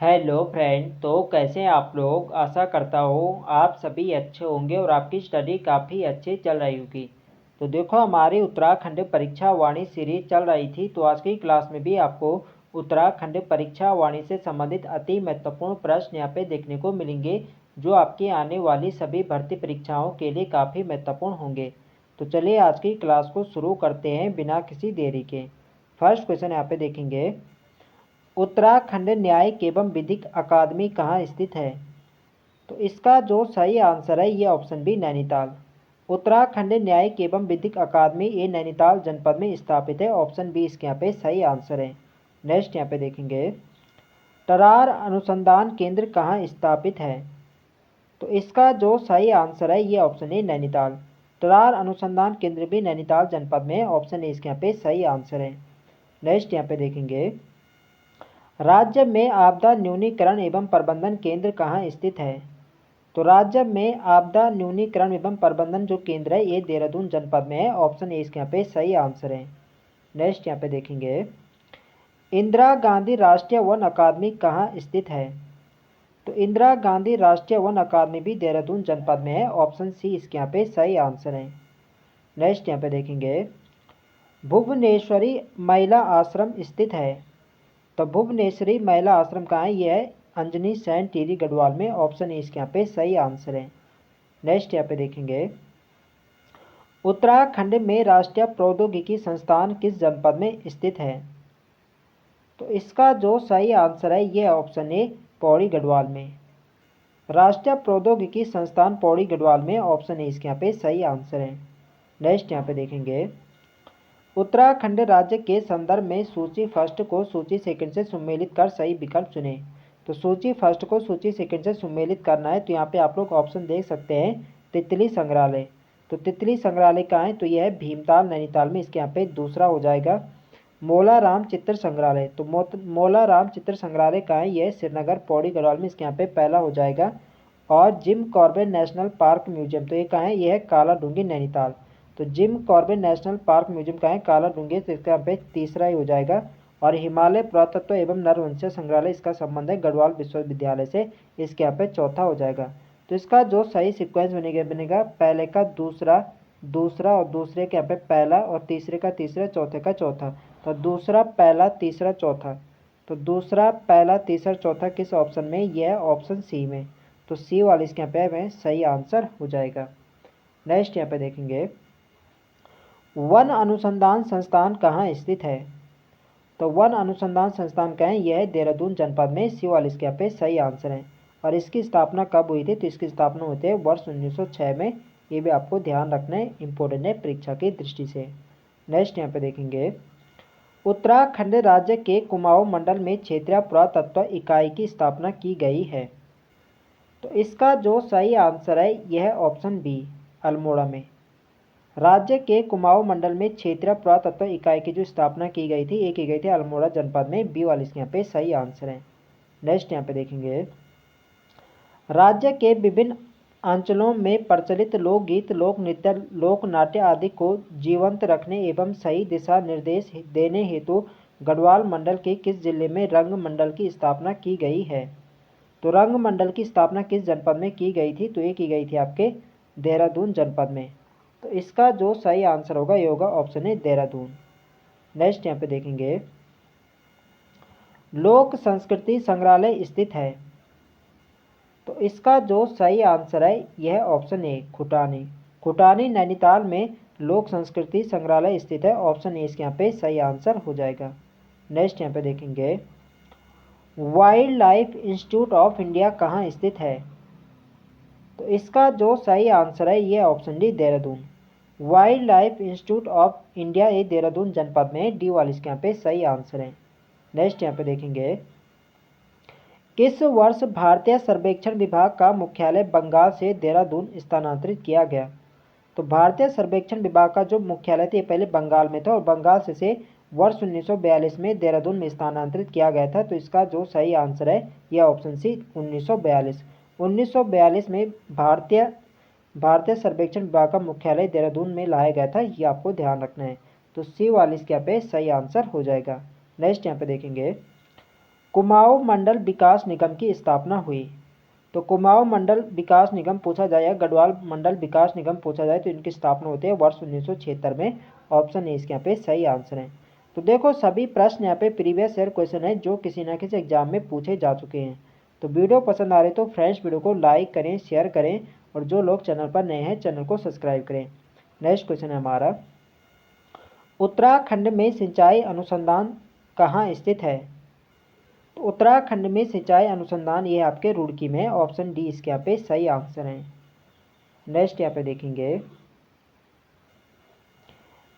Hello friend. तो कैसे हैं आप लोग। आशा करता हूँ आप सभी अच्छे होंगे और आपकी स्टडी काफ़ी अच्छी चल रही होगी। तो देखो, हमारी उत्तराखंड परीक्षा वाणी सीरीज चल रही थी, तो आज की क्लास में भी आपको उत्तराखंड परीक्षा वाणी से संबंधित अति महत्वपूर्ण प्रश्न यहाँ पे देखने को मिलेंगे, जो आपकी आने वाली सभी भर्ती परीक्षाओं के लिए काफ़ी महत्वपूर्ण होंगे। तो चलिए आज की क्लास को शुरू करते हैं बिना किसी देरी के। फर्स्ट क्वेश्चन यहाँ पे देखेंगे, उत्तराखंड न्यायिक एवं विधिक अकादमी कहाँ स्थित है। तो इसका जो सही आंसर है ये ऑप्शन बी नैनीताल। उत्तराखंड न्यायिक एवं विधिक अकादमी ये नैनीताल जनपद में स्थापित है। ऑप्शन बी इसके यहाँ पे सही आंसर है। नेक्स्ट यहाँ पे देखेंगे, टरार अनुसंधान केंद्र कहाँ स्थापित है। तो इसका जो सही आंसर है ये ऑप्शन ए नैनीताल। टरार अनुसंधान केंद्र भी नैनीताल जनपद में है। ऑप्शन ए इसके यहाँ पे सही आंसर है। नेक्स्ट यहाँ पे देखेंगे, राज्य में आपदा न्यूनीकरण एवं प्रबंधन केंद्र कहाँ स्थित है। तो राज्य में आपदा न्यूनीकरण एवं प्रबंधन जो केंद्र है ये देहरादून जनपद में है। ऑप्शन ए इसके यहाँ पे सही आंसर है। नेक्स्ट यहाँ पे देखेंगे, इंदिरा गांधी राष्ट्रीय वन अकादमी कहाँ स्थित है। तो इंदिरा गांधी राष्ट्रीय वन अकादमी भी देहरादून जनपद में है। ऑप्शन सी इसके यहाँ पे सही आंसर है। नेक्स्ट यहाँ पे देखेंगे, भुवनेश्वरी महिला आश्रम स्थित है। तो भुवनेश्वरी महिला आश्रम कहाँ है, यह है अंजनी सैन टिहरी गढ़वाल में। ऑप्शन ए इसके यहाँ पे सही आंसर है। नेक्स्ट यहाँ पे देखेंगे, उत्तराखंड में राष्ट्रीय प्रौद्योगिकी संस्थान किस जनपद में स्थित है। तो इसका जो सही आंसर है यह ऑप्शन ए पौड़ी गढ़वाल में। राष्ट्रीय प्रौद्योगिकी संस्थान पौड़ी गढ़वाल में। ऑप्शन ए इसके यहाँ पे सही आंसर है। नेक्स्ट यहाँ पे देखेंगे, उत्तराखंड राज्य के संदर्भ में सूची फर्स्ट को सूची सेकंड से सम्मिलित कर सही विकल्प चुने। तो सूची फर्स्ट को सूची सेकंड से सम्मिलित करना है, तो यहाँ पे आप लोग ऑप्शन देख सकते हैं, तितली संग्रहालय। तो तितली संग्रहालय कहाँ है, तो यह है भीमताल नैनीताल में। इसके यहाँ पे दूसरा हो जाएगा मोला राम चित्र संग्रहालय। तो मोला राम चित्र संग्रहालय कहाँ है, यह श्रीनगर पौड़ी गढ़वाल में। इसके यहाँ पे पहला हो जाएगा। और Jim Corbett national park museum, तो ये कहाँ है, यह है काला डूंगी नैनीताल। तो Jim Corbett national park museum कहाँ है, काला डूंगी। तो इसका यहाँ पे तीसरा ही हो जाएगा। और हिमालय पुरातत्व एवं नरवंशीय संग्रहालय, इसका संबंध है गढ़वाल विश्वविद्यालय से। इसके यहाँ पे चौथा हो जाएगा। तो इसका जो सही सिक्वेंस बनेगा पहले का दूसरा, दूसरा और दूसरे के यहाँ पे पहला, और तीसरे का तीसरा, चौथे का चौथा। तो दूसरा, पहला, तीसरा, चौथा। तो दूसरा, पहला, तीसरा, चौथा किस ऑप्शन में, यह है ऑप्शन सी में। तो सी वाले इसके यहाँ पे सही आंसर हो जाएगा। नेक्स्ट यहाँ पे देखेंगे, वन अनुसंधान संस्थान कहाँ स्थित है। तो वन अनुसंधान संस्थान कहाँ है, यह है देहरादून जनपद में। सी वाले इसके यहाँ पे सही आंसर है। और इसकी स्थापना कब हुई थी, तो इसकी स्थापना होती है वर्ष 1906 में। ये भी आपको ध्यान रखना है, इंपॉर्टेंट है परीक्षा की दृष्टि से। नेक्स्ट यहाँ पे देखेंगे, उत्तराखंड राज्य के कुमाऊं मंडल में क्षेत्रीय पुरातत्व इकाई की स्थापना की गई है। तो इसका जो सही आंसर है यह ऑप्शन बी अल्मोड़ा में। राज्य के कुमाऊं मंडल में क्षेत्रीय पुरातत्व इकाई की जो स्थापना की गई थी, ये की गई थी अल्मोड़ा जनपद में। बी वाले इसके यहाँ पे सही आंसर है। नेक्स्ट यहाँ पे देखेंगे, राज्य के विभिन्न अंचलों में प्रचलित लोकगीत, लोक नृत्य, लोक नाट्य आदि को जीवंत रखने एवं सही दिशा निर्देश देने हेतु गढ़वाल मंडल के किस जिले में रंग मंडल की स्थापना की गई है। तो रंग मंडल की स्थापना किस जनपद में की गई थी, तो ये की गई थी आपके देहरादून जनपद में। तो इसका जो सही आंसर होगा ये होगा ऑप्शन है देहरादून। नेक्स्ट यहाँ पे देखेंगे, लोक संस्कृति संग्रहालय स्थित है। तो इसका जो सही आंसर है यह ऑप्शन ए खुटानी। खुटानी नैनीताल में लोक संस्कृति संग्रहालय स्थित है। ऑप्शन ए इसके यहाँ पे सही आंसर हो जाएगा। नेक्स्ट यहाँ पे देखेंगे, wild life institute of India कहाँ स्थित है। तो इसका जो सही आंसर है यह option D Dehradun. Wild life institute of India ये देहरादून जनपद में। डी वाले इसके यहाँ पे सही आंसर है। नेक्स्ट यहाँ पे देखेंगे, किस वर्ष भारतीय सर्वेक्षण विभाग का मुख्यालय बंगाल से देहरादून स्थानांतरित किया गया। तो भारतीय सर्वेक्षण विभाग का जो मुख्यालय था ये पहले बंगाल में था, और बंगाल से वर्ष 1942 में देहरादून में स्थानांतरित किया गया था। तो इसका जो सही आंसर है यह ऑप्शन सी 1942। 1942 में भारतीय सर्वेक्षण विभाग का मुख्यालय देहरादून में लाया गया था, ये आपको ध्यान रखना है। तो सी वाले इसके यहाँ पे सही आंसर हो जाएगा। नेक्स्ट यहाँ पे देखेंगे, कुमाऊं मंडल विकास निगम की स्थापना हुई। तो कुमाऊं मंडल विकास निगम पूछा जाए या गढ़वाल मंडल विकास निगम पूछा जाए तो इनकी स्थापना होती है वर्ष 1976 में। ऑप्शन ए इसके यहाँ पे सही आंसर है। तो देखो सभी प्रश्न यहाँ पे प्रीवियस ईयर क्वेश्चन है जो किसी ना किसी एग्जाम में पूछे जा चुके हैं। तो वीडियो पसंद आ रही तो फ्रेंड्स वीडियो को लाइक करें, शेयर करें और जो लोग चैनल पर नए हैं चैनल को सब्सक्राइब करें। नेक्स्ट क्वेश्चन है हमारा, उत्तराखंड में सिंचाई अनुसंधान कहाँ स्थित है? तो उत्तराखंड में सिंचाई अनुसंधान ये आपके रुड़की में। ऑप्शन डी इसके यहाँ पे सही आंसर है। नेक्स्ट यहाँ पे देखेंगे,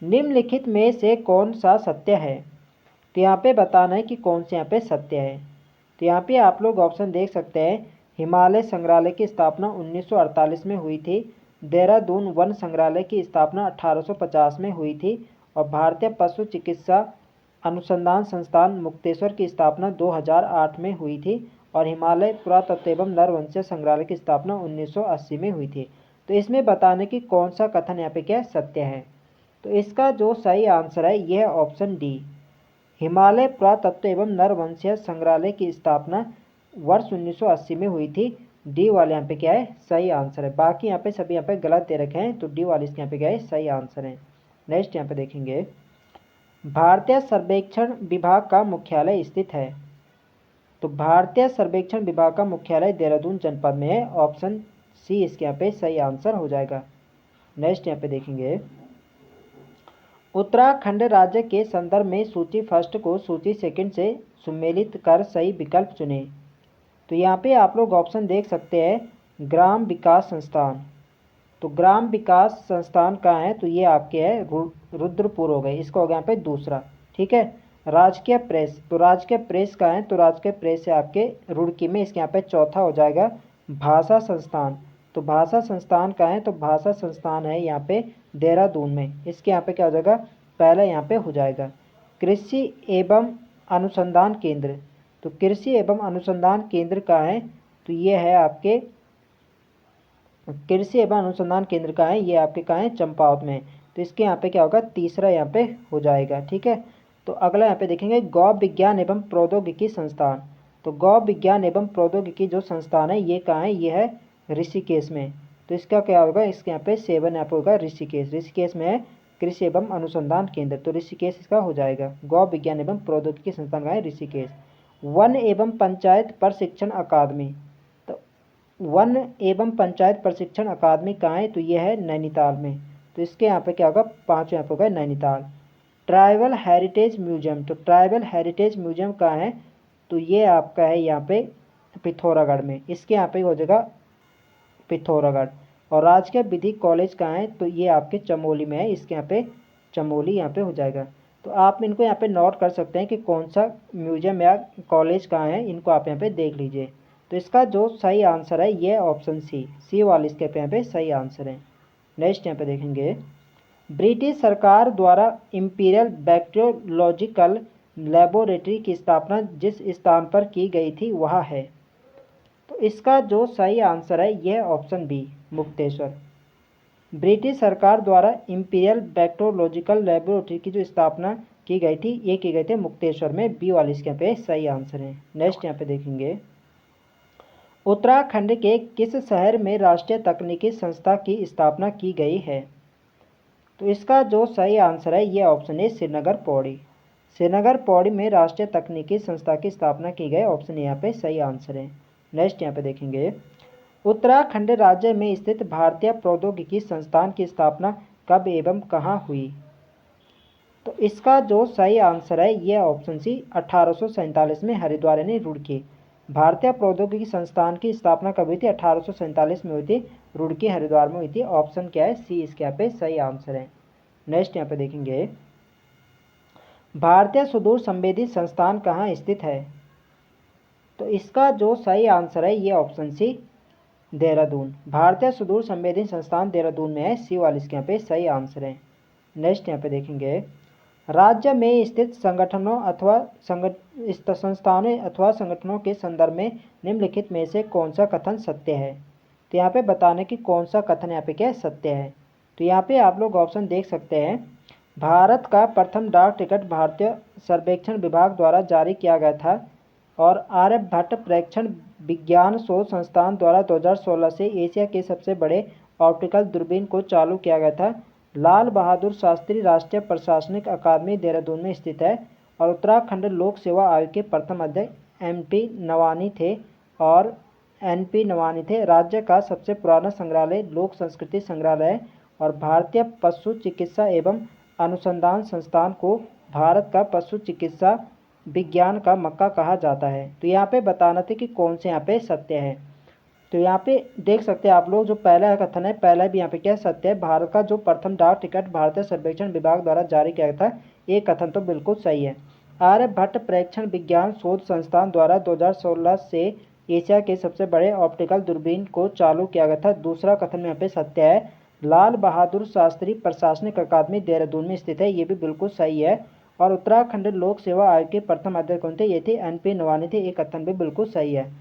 निम्नलिखित में से कौन सा सत्य है? तो यहाँ पे बताना है कि कौन से यहाँ पे सत्य है। तो यहाँ पे आप लोग ऑप्शन देख सकते हैं, हिमालय संग्रहालय की स्थापना 1948 में हुई थी, देहरादून वन संग्रहालय की स्थापना 1850 में हुई थी और भारतीय पशु चिकित्सा अनुसंधान संस्थान मुक्तेश्वर की स्थापना 2008 में हुई थी और हिमालय पुरातत्व एवं नरवंशीय संग्रहालय की स्थापना 1980 में हुई थी। तो इसमें बताने कि कौन सा कथन यहाँ पे क्या सत्य है। तो इसका जो सही आंसर है यह ऑप्शन डी, हिमालय पुरातत्व एवं नरवंशीय संग्रहालय की स्थापना वर्ष 1980 में हुई थी। डी वाले यहाँ पे क्या है सही आंसर है। बाकी यहाँ पे सभी यहाँ पे गलत दे रखे हैं तो डी वाले इसके यहाँ पे क्या है सही आंसर है। नेक्स्ट यहाँ पे देखेंगे, भारतीय सर्वेक्षण विभाग का मुख्यालय स्थित है। तो भारतीय सर्वेक्षण विभाग का मुख्यालय देहरादून जनपद में है। ऑप्शन सी इसके यहाँ पे सही आंसर हो जाएगा। नेक्स्ट यहाँ पे देखेंगे, उत्तराखंड राज्य के संदर्भ में सूची फर्स्ट को सूची सेकंड से सुमेलित कर सही विकल्प चुने। तो यहाँ पे आप लोग ऑप्शन देख सकते हैं, ग्राम विकास संस्थान। तो ग्राम विकास संस्थान कहाँ है? तो ये आपके है रुद्रपुर हो गए, इसका हो गया यहाँ पे दूसरा। ठीक है। राजकीय प्रेस, तो राजकीय प्रेस कहाँ है? तो राजकीय प्रेस है आपके रुड़की में, इसके यहाँ पे चौथा हो जाएगा। भाषा संस्थान, तो भाषा संस्थान कहाँ है? तो भाषा संस्थान है यहाँ पे देहरादून में, इसके यहाँ पे क्या हो जाएगा पहला यहाँ पे हो जाएगा। कृषि एवं अनुसंधान केंद्र, तो कृषि एवं अनुसंधान केंद्र कहाँ है? तो ये है आपके कृषि एवं अनुसंधान केंद्र कहाँ है? ये आपके कहाँ है चंपावत में। तो इसके यहाँ पे क्या होगा तीसरा यहाँ पे हो जाएगा। ठीक है। तो अगला यहाँ पे देखेंगे, गौ विज्ञान एवं प्रौद्योगिकी संस्थान। तो गौ विज्ञान एवं प्रौद्योगिकी जो संस्थान है ये कहाँ है? ये है ऋषिकेश में। तो इसका क्या होगा, इसके यहाँ पे 7 यहाँ पे होगा ऋषिकेश। ऋषिकेश में है कृषि एवं अनुसंधान केंद्र, तो ऋषिकेश इसका हो जाएगा। गौ विज्ञान एवं प्रौद्योगिकी संस्थान कहाँ है? ऋषिकेश। वन एवं पंचायत प्रशिक्षण अकादमी, तो वन एवं पंचायत प्रशिक्षण अकादमी कहाँ है? तो ये है नैनीताल में। तो इसके यहाँ पे क्या होगा 5 यहाँ पे होगा नैनीताल। ट्राइबल हेरिटेज म्यूजियम, तो ट्राइबल हेरिटेज म्यूजियम कहाँ है? तो ये आपका है यहाँ पे पिथौरागढ़ में, इसके यहाँ पे हो जाएगा पिथौरागढ़। और राजकीय विधि कॉलेज कहाँ है? तो ये आपके चमोली में है, इसके यहाँ पे चमोली यहाँ पे हो जाएगा। तो आप इनको यहाँ पे नोट कर सकते हैं कि कौन सा म्यूजियम या कॉलेज कहाँ है, इनको आप यहाँ पे देख लीजिए। तो इसका जो सही आंसर है ये ऑप्शन सी वाले इसके यहाँ पे सही आंसर है। नेक्स्ट यहाँ पे देखेंगे, ब्रिटिश सरकार द्वारा इंपीरियल बैक्टीरियोलॉजिकल लेबोरेटरी की स्थापना जिस स्थान पर की गई थी वह है। तो इसका जो सही आंसर है यह ऑप्शन बी मुक्तेश्वर। ब्रिटिश सरकार द्वारा इंपीरियल बैक्टीरियोलॉजिकल लेबोरेटरी की जो स्थापना की गई थी ये की गई थी मुक्तेश्वर में। बी वाले इसके यहाँ पे सही आंसर है। नेक्स्ट यहाँ पे देखेंगे, उत्तराखंड के किस शहर में राष्ट्रीय तकनीकी संस्था की स्थापना की गई है? तो इसका जो सही आंसर है ये ऑप्शन है श्रीनगर पौड़ी। श्रीनगर पौड़ी में राष्ट्रीय तकनीकी संस्था की स्थापना की गई। ऑप्शन यहाँ पे सही आंसर है। नेक्स्ट यहाँ पे देखेंगे, उत्तराखंड राज्य में स्थित भारतीय प्रौद्योगिकी संस्थान की स्थापना कब एवं कहाँ हुई? तो इसका जो सही आंसर है यह ऑप्शन सी 1847 में हरिद्वार यानी रुड़की। भारतीय प्रौद्योगिकी संस्थान की स्थापना कब हुई थी? 1847 में हुई थी, रुड़की हरिद्वार में हुई थी। ऑप्शन क्या है? सी इसके यहाँ पे सही आंसर है। नेक्स्ट यहाँ पे देखेंगे, भारतीय सुदूर संवेदी संस्थान कहाँ स्थित है? तो इसका जो सही आंसर है ये ऑप्शन सी देहरादून। भारतीय सुदूर संवेदी संस्थान देहरादून में है। सी वाले इसके यहाँ पे सही आंसर है। नेक्स्ट यहाँ पे देखेंगे, राज्य में स्थित संगठनों अथवा संस्थानों अथवा संगठनों के संदर्भ में निम्नलिखित में से कौन सा कथन सत्य है? तो यहाँ पे बताने कि कौन सा कथन यहाँ पे क्या सत्य है। तो यहाँ पे आप लोग ऑप्शन देख सकते हैं, भारत का प्रथम डाक टिकट भारतीय सर्वेक्षण विभाग द्वारा जारी किया गया था और आर्यभट्ट प्रेक्षण विज्ञान शोध संस्थान द्वारा 2016 से एशिया के सबसे बड़े ऑप्टिकल दूरबीन को चालू किया गया था। लाल बहादुर शास्त्री राष्ट्रीय प्रशासनिक अकादमी देहरादून में स्थित है और उत्तराखंड लोक सेवा आयोग के प्रथम अध्यक्ष MP नवानी थे और NP नवानी थे। राज्य का सबसे पुराना संग्रहालय लोक संस्कृति संग्रहालय और भारतीय पशु चिकित्सा एवं अनुसंधान संस्थान को भारत का पशु चिकित्सा विज्ञान का मक्का कहा जाता है। तो यहाँ पे बताना था कि कौन से यहाँ पे सत्य है। तो यहाँ पे देख सकते हैं आप लोग, जो पहला कथन है, पहला भी यहाँ पे क्या सत्य है। भारत का जो प्रथम डाक टिकट भारतीय सर्वेक्षण विभाग द्वारा जारी किया गया था, ये कथन तो बिल्कुल सही है। आर्यभट्ट प्रेक्षण विज्ञान शोध संस्थान द्वारा 2016 से एशिया के सबसे बड़े ऑप्टिकल दूरबीन को चालू किया गया था, दूसरा कथन यहाँ पे सत्य है। लाल बहादुर शास्त्री प्रशासनिक अकादमी देहरादून में स्थित है, ये भी बिल्कुल सही है। और उत्तराखंड लोक सेवा आयोग के प्रथम अध्यक्ष कौन थे, ये थे NP नवानी थे, ये कथन भी बिल्कुल सही है।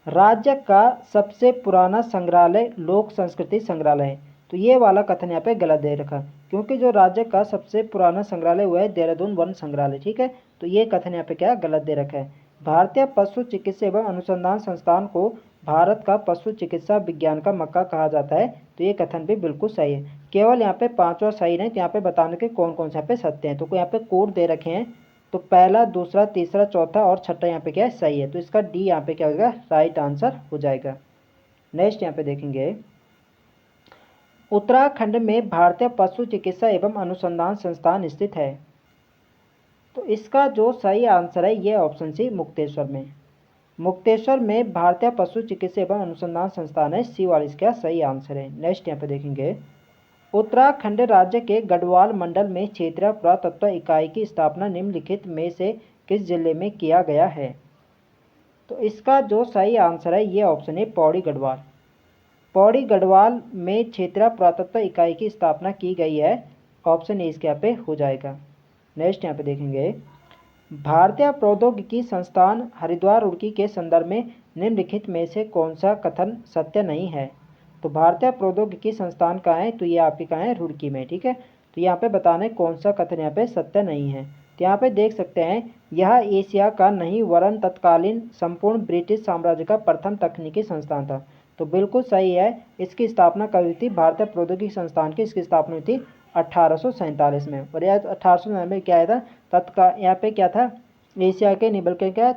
राज्य का सबसे पुराना संग्रहालय लोक संस्कृति संग्रहालय है, तो ये वाला कथन यहाँ पे गलत दे रखा, क्योंकि जो राज्य का सबसे पुराना संग्रहालय हुआ है देहरादून वन संग्रहालय, ठीक है। तो ये कथन यहाँ पे क्या गलत दे रखा है। भारतीय पशु चिकित्सा एवं अनुसंधान संस्थान को भारत का पशु चिकित्सा विज्ञान का मक्का कहा जाता है, तो ये कथन भी बिल्कुल सही है। केवल यहाँ पे पांचवा सही नहीं, तो यहाँ पे बताने के कौन कौन से यहाँ पे सत्य हैं। तो यहाँ पे कोड दे रखे हैं, तो पहला, दूसरा, तीसरा, चौथा और छठा यहाँ पे क्या है, सही है। तो इसका डी यहाँ पे क्या होगा, राइट आंसर हो जाएगा। नेक्स्ट यहाँ पे देखेंगे, उत्तराखंड में भारतीय पशु चिकित्सा एवं अनुसंधान संस्थान स्थित है। तो इसका जो सही आंसर है ये ऑप्शन सी, मुक्तेश्वर में। मुक्तेश्वर में भारतीय पशु चिकित्सा एवं अनुसंधान संस्थान है, सी वाला इसका सही आंसर है। नेक्स्ट यहाँ पे देखेंगे, उत्तराखंड राज्य के गढ़वाल मंडल में क्षेत्रीय पुरातत्व इकाई की स्थापना निम्नलिखित में से किस जिले में किया गया है। तो इसका जो सही आंसर है ये ऑप्शन है, पौड़ी गढ़वाल। पौड़ी गढ़वाल में क्षेत्रीय पुरातत्व इकाई की स्थापना की गई है, ऑप्शन ए इसके यहाँ पे हो जाएगा। नेक्स्ट यहाँ पे देखेंगे, भारतीय प्रौद्योगिकी संस्थान हरिद्वार रुड़की के संदर्भ में निम्नलिखित में से कौन सा कथन सत्य नहीं है। तो भारतीय प्रौद्योगिकी संस्थान कहाँ है, तो ये आपके कहाँ है, रुड़की में, ठीक है। तो यहाँ पे बताने कौन सा कथन यहाँ पे सत्य नहीं है। तो यहाँ पे देख सकते हैं, यह एशिया का नहीं वरन तत्कालीन संपूर्ण ब्रिटिश साम्राज्य का प्रथम तकनीकी संस्थान था। तो बिल्कुल सही है। इसकी स्थापना कब हुई थी, भारतीय प्रौद्योगिकी संस्थान की इसकी स्थापना हुई थी 1847 में। और यह 1897 में क्या था, यहाँ पे क्या था, एशिया के नहीं बल्कि क्या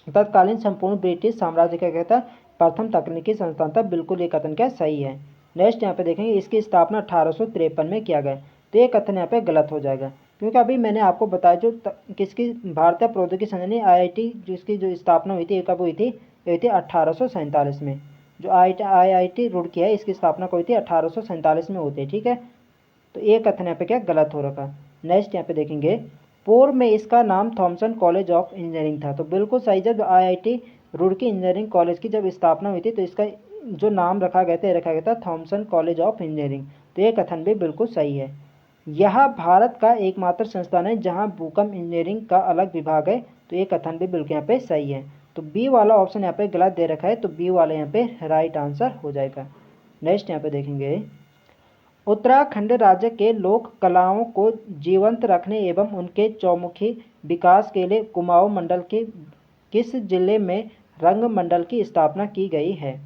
तत्कालीन संपूर्ण ब्रिटिश साम्राज्य का क्या था, प्रथम तकनीकी संस्थान था। बिल्कुल ये कथन क्या सही है। नेक्स्ट यहाँ पे देखेंगे, इसकी स्थापना 1853 में किया गया। तो ये कथन यहाँ पे गलत हो जाएगा, क्योंकि अभी मैंने आपको बताया जो किसकी भारतीय प्रौद्योगिकी संस्थान IIT जिसकी जो स्थापना हुई थी कब हुई थी, ये हुई थी 1847 में। जो IIT रुड़की है इसकी स्थापना हुई थी 1847 में होती है, ठीक है। तो ये कथन यहाँ पे क्या गलत हो रखा। नेक्स्ट यहाँ पे देखेंगे, पूर्व में इसका नाम थॉमसन कॉलेज ऑफ इंजीनियरिंग था। तो बिल्कुल सही, जब IIT रुड़की इंजीनियरिंग कॉलेज की जब स्थापना हुई थी तो इसका जो नाम रखा गया था थॉमसन कॉलेज ऑफ इंजीनियरिंग। तो ये कथन भी बिल्कुल सही है। यह भारत का एकमात्र संस्थान है जहां भूकंप इंजीनियरिंग का अलग विभाग है। तो ये कथन भी बिल्कुल यहाँ पे सही है। तो बी वाला ऑप्शन यहाँ पे गलत दे रखा है, तो बी वाला यहाँ पे राइट आंसर हो जाएगा। नेक्स्ट यहाँ पे देखेंगे, उत्तराखंड राज्य के लोक कलाओं को जीवंत रखने एवं उनके चौमुखी विकास के लिए कुमाऊं मंडल के किस जिले में रंग मंडल की स्थापना की गई है।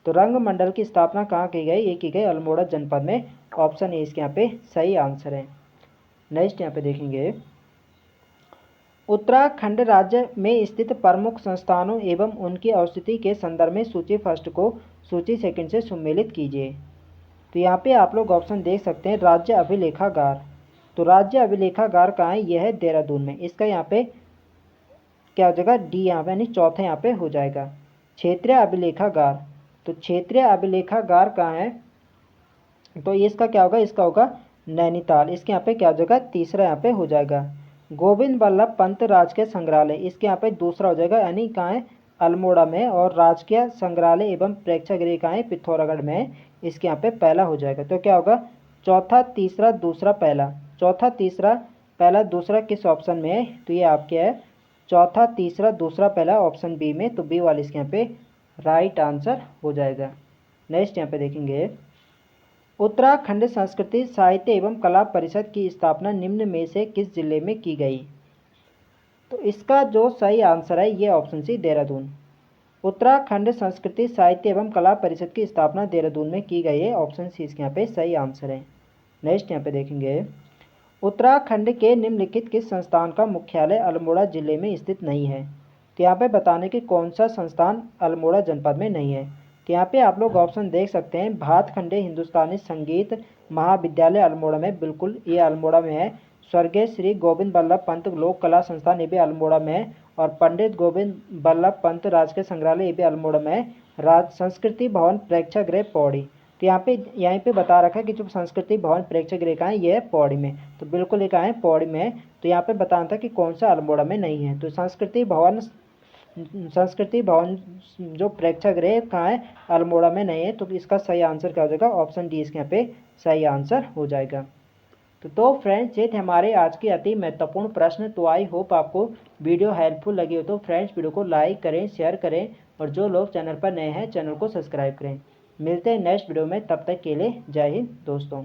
तो रंग मंडल की स्थापना कहाँ की गई, ये की गई अल्मोड़ा जनपद में, ऑप्शन ए इसके यहाँ पे सही आंसर है। नेक्स्ट यहाँ पे देखेंगे, उत्तराखंड राज्य में स्थित प्रमुख संस्थानों एवं उनकी अवस्थिति के संदर्भ में सूची फर्स्ट को सूची सेकंड से सुमेलित कीजिए। तो यहाँ पे आप लोग ऑप्शन देख सकते हैं, राज्य अभिलेखागार। तो राज्य अभिलेखागार कहाँ है, यह है देहरादून में। इसका यहाँ पे क्या हो जाएगा, डी यहाँ पे यानी चौथा यहाँ पे हो जाएगा। क्षेत्रीय अभिलेखागार, तो क्षेत्रीय अभिलेखागार कहाँ है, तो इसका क्या होगा, इसका होगा नैनीताल। इसके यहाँ पे क्या हो जाएगा, तीसरा यहाँ पे हो जाएगा। गोविंद वल्लभ पंत राजकीय संग्रहालय, इसके यहाँ पे दूसरा हो जाएगा, यानी कहाँ है, अल्मोड़ा में। और राजकीय संग्रहालय एवं प्रेक्षागृह कहाँ है, पिथौरागढ़ में, इसके यहाँ पे पहला हो जाएगा। तो क्या होगा, चौथा तीसरा दूसरा पहला, चौथा तीसरा पहला दूसरा किस ऑप्शन में है, तो ये आपके है चौथा तीसरा दूसरा पहला ऑप्शन बी में। तो बी वाले इसके यहाँ पे राइट आंसर हो जाएगा। नेक्स्ट यहाँ पे देखेंगे, उत्तराखंड संस्कृति साहित्य एवं कला परिषद की स्थापना निम्न में से किस जिले में की गई। तो इसका जो सही आंसर है ये ऑप्शन सी देहरादून। उत्तराखंड संस्कृति साहित्य एवं कला परिषद की स्थापना देहरादून में की गई है, ऑप्शन सी इसके यहाँ पे सही आंसर है। नेक्स्ट यहाँ पे देखेंगे, उत्तराखंड के निम्नलिखित किस संस्थान का मुख्यालय अल्मोड़ा जिले में स्थित नहीं है। तो यहाँ पे बताने कि कौन सा संस्थान अल्मोड़ा जनपद में नहीं है। तो यहाँ पे आप लोग ऑप्शन देख सकते हैं, भातखंडे हिंदुस्तानी संगीत महाविद्यालय अल्मोड़ा में, बिल्कुल ये अल्मोड़ा में है। स्वर्गीय श्री गोविंद बल्लभ पंत लोक कला संस्थान ये भी अल्मोड़ा में है, और पंडित गोविंद बल्लभ पंत राजकीय संग्रहालय ये भी अल्मोड़ा में है। राज संस्कृति भवन प्रेक्षागृह पौड़ी, तो यहाँ पे बता रखा है कि जो संस्कृति भवन प्रेक्षागृह कहाँ है, ये है पौड़ी में, तो बिल्कुल ये कहाँ है, पौड़ी में है। तो यहाँ पे बताना था कि कौन सा अल्मोड़ा में नहीं है। तो संस्कृति भवन जो प्रेक्षागृह कहाँ है, अल्मोड़ा में नहीं है। तो इसका सही आंसर क्या हो जाएगा, ऑप्शन डी इसके यहाँ पे सही आंसर हो जाएगा। तो फ्रेंड्स, ये थे हमारे आज के अति महत्वपूर्ण प्रश्न। तो आई होप आपको वीडियो हेल्पफुल लगी हो। तो फ्रेंड्स, वीडियो को लाइक करें, शेयर करें, और जो लोग चैनल पर नए हैं चैनल को सब्सक्राइब करें। मिलते हैं नेक्स्ट वीडियो में, तब तक के लिए जय हिंद दोस्तों।